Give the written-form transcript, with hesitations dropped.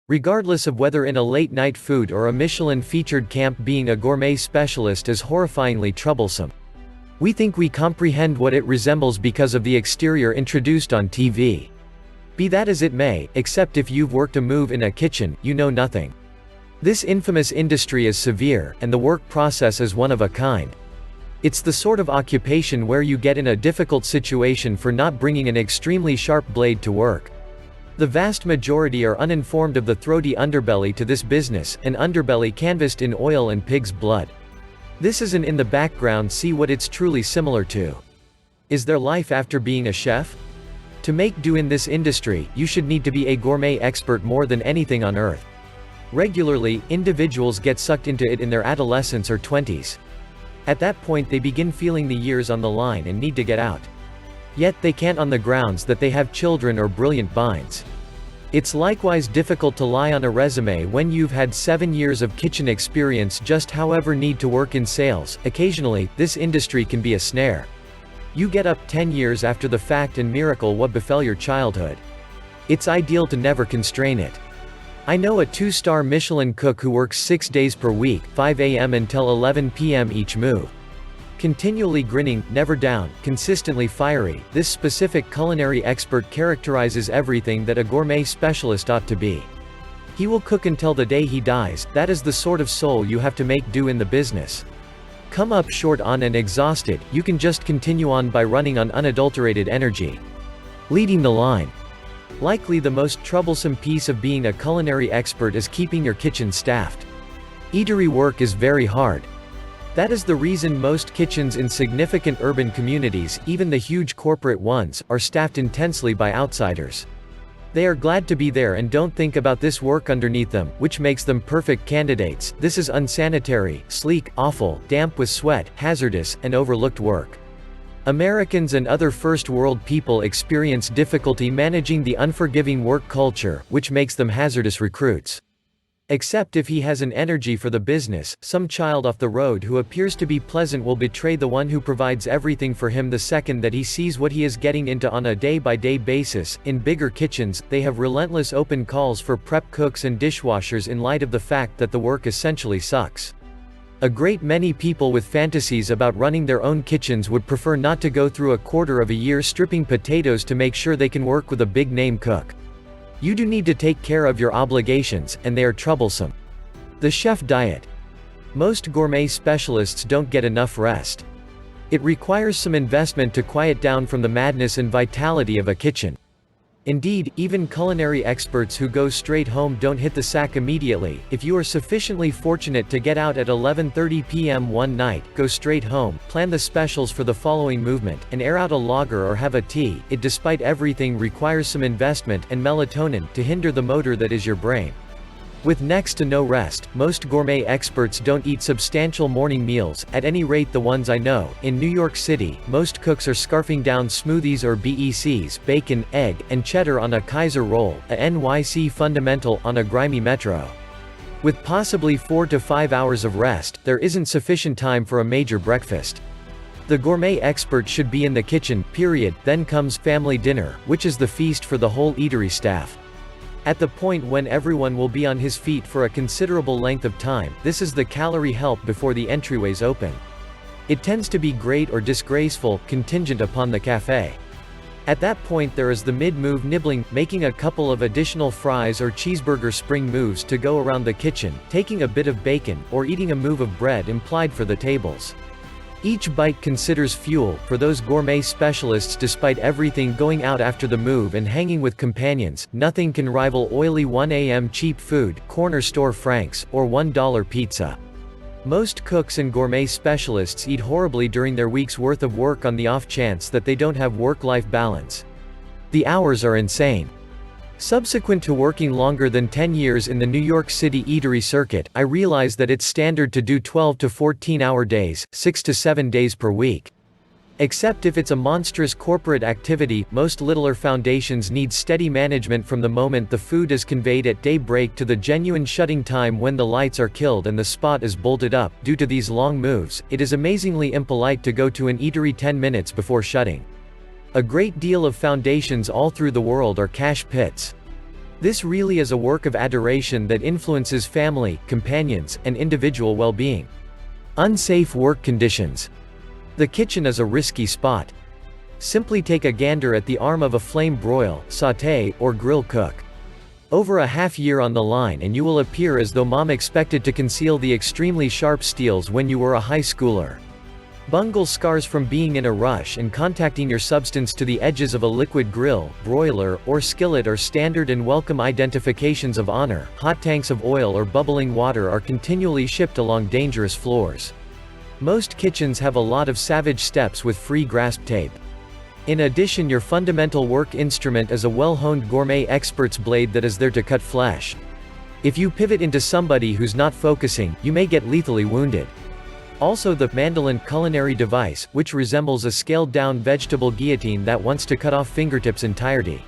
Regardless of whether in a late-night food or a Michelin-featured camp, being a gourmet specialist is horrifyingly troublesome. We think we comprehend what it resembles because of the exterior introduced on TV. Be that as it may, except if you've worked a move in a kitchen, you know nothing. This infamous industry is severe, and the work process is one of a kind. It's the sort of occupation where you get in a difficult situation for not bringing an extremely sharp blade to work. The vast majority are uninformed of the throaty underbelly to this business, an underbelly canvassed in oil and pig's blood. This is an in the background see what it's truly similar to. Is there life after being a chef? To make do in this industry, you should need to be a gourmet expert more than anything on earth. Regularly, individuals get sucked into it in their adolescence or 20s. At that point they begin feeling the years on the line and need to get out. Yet they can't on the grounds that they have children or brilliant minds. It's likewise difficult to lie on a resume when you've had 7 years of kitchen experience. Just however need to work in sales, occasionally, this industry can be a snare. You get up 10 years after the fact and miracle what befell your childhood. It's ideal to never constrain it. I know a 2-star Michelin cook who works 6 days per week, 5 a.m. until 11 p.m. each move. Continually grinning, never down, consistently fiery, this specific culinary expert characterizes everything that a gourmet specialist ought to be. He will cook until the day he dies. That is the sort of soul you have to make do in the business. Come up short on and exhausted, you can just continue on by running on unadulterated energy. Leading the line. Likely the most troublesome piece of being a culinary expert is keeping your kitchen staffed. Eatery work is very hard. That is the reason most kitchens in significant urban communities, even the huge corporate ones, are staffed intensely by outsiders. They are glad to be there and don't think about this work underneath them, which makes them perfect candidates. This is unsanitary, sleek, awful, damp with sweat, hazardous, and overlooked work. Americans and other first-world people experience difficulty managing the unforgiving work culture, which makes them hazardous recruits. Except if he has an energy for the business, some child off the road who appears to be pleasant will betray the one who provides everything for him the second that he sees what he is getting into on a day-by-day basis. In bigger kitchens, they have relentless open calls for prep cooks and dishwashers in light of the fact that the work essentially sucks. A great many people with fantasies about running their own kitchens would prefer not to go through a quarter of a year stripping potatoes to make sure they can work with a big-name cook. You do need to take care of your obligations, and they are troublesome. The chef diet. Most gourmet specialists don't get enough rest. It requires some investment to quiet down from the madness and vitality of a kitchen. Indeed, even culinary experts who go straight home don't hit the sack immediately. If you are sufficiently fortunate to get out at 11:30 p.m. one night, go straight home, plan the specials for the following movement, and air out a lager or have a tea. It, despite everything, requires some investment and melatonin to hinder the motor that is your brain. With next to no rest, most gourmet experts don't eat substantial morning meals, at any rate the ones I know. In New York City, most cooks are scarfing down smoothies or BECs, bacon, egg, and cheddar on a Kaiser roll, a NYC fundamental on a grimy metro. With possibly 4 to 5 hours of rest, there isn't sufficient time for a major breakfast. The gourmet expert should be in the kitchen, period. Then comes family dinner, which is the feast for the whole eatery staff. At the point when everyone will be on his feet for a considerable length of time, this is the calorie help before the entryways open. It tends to be great or disgraceful, contingent upon the cafe. At that point there is the mid-move nibbling, making a couple of additional fries or cheeseburger spring moves to go around the kitchen, taking a bit of bacon, or eating a move of bread implied for the tables. Each bite considers fuel. For those gourmet specialists, despite everything going out after the move and hanging with companions, nothing can rival oily 1 a.m. cheap food, corner store franks, or $1 pizza. Most cooks and gourmet specialists eat horribly during their week's worth of work on the off chance that they don't have work-life balance. The hours are insane. Subsequent to working longer than 10 years in the New York City eatery circuit, I realized that it's standard to do 12 to 14-hour days, 6 to 7 days per week. Except if it's a monstrous corporate activity, most littler foundations need steady management from the moment the food is conveyed at daybreak to the genuine shutting time when the lights are killed and the spot is bolted up. Due to these long moves, it is amazingly impolite to go to an eatery 10 minutes before shutting. A great deal of foundations all through the world are cash pits. This really is a work of adoration that influences family, companions, and individual well-being. Unsafe work conditions. The kitchen is a risky spot. Simply take a gander at the arm of a flame broil, sauté, or grill cook. Over a half year on the line and you will appear as though mom expected to conceal the extremely sharp steels when you were a high schooler. Bungle scars from being in a rush and contacting your substance to the edges of a liquid grill, broiler, or skillet are standard and welcome identifications of honor. Hot tanks of oil or bubbling water are continually shipped along dangerous floors. Most kitchens have a lot of savage steps with free grasp tape. In addition, your fundamental work instrument is a well-honed gourmet expert's blade that is there to cut flesh. If you pivot into somebody who's not focusing, you may get lethally wounded. Also, the mandolin culinary device, which resembles a scaled-down vegetable guillotine that wants to cut off fingertips' entirety.